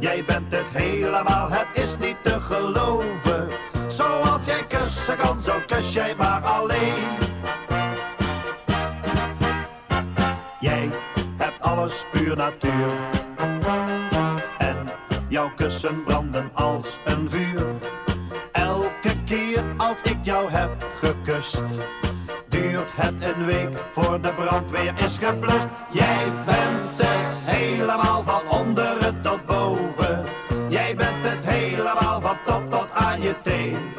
Jij bent het helemaal, het is niet te geloven. Zoals jij kussen kan, zo kus jij maar alleen. Jij hebt alles puur natuur. En jouw kussen branden als een vuur. Elke keer als ik jou heb gekust, duurt het een week voor de brandweer is geblust. Jij bent het helemaal van onderen tot boven. Jij bent het helemaal van top tot aan je teen.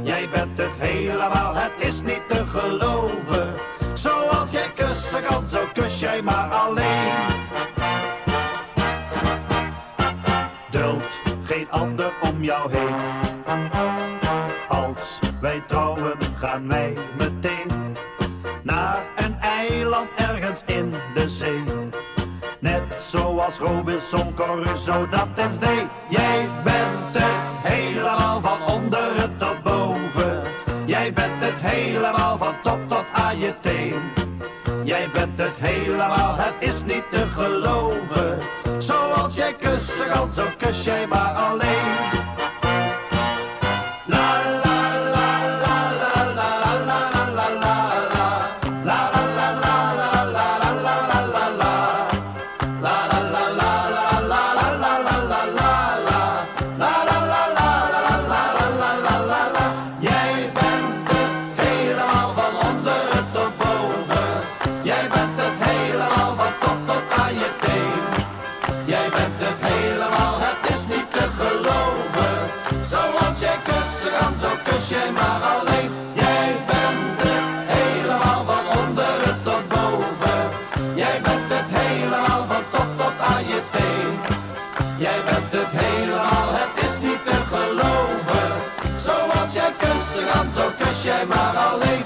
Jij bent het helemaal, het is niet te geloven. Zoals jij kussen kan, zo kus jij maar alleen. Duld geen ander om jou heen. Als wij trouwen gaan wij meteen naar een eiland ergens in de zee. Net zoals Robinson Crusoe dat eens deed. Jij bent het helemaal van onderen tot boven. Jij bent het helemaal van top tot aan je teen. Jij bent het helemaal, het is niet te geloven. Zoals jij kussen kan, zo kus jij maar alleen. La la la la la la la la la la. La la la la la la la la la la. La la la la la la la la la la la. La la la la la la la la la la. Jij bent het helemaal van onderen tot boven. Jij bent het helemaal van top tot aan je teen. Jij bent het helemaal, het is niet te geloven. Zoals jij kussen kan, zo kus jij maar alleen. Jij bent het helemaal van onderen tot boven. Jij bent het helemaal van top tot aan je teen. Jij bent het helemaal, het is niet te geloven. Zoals jij kussen kan, zo kus jij maar alleen.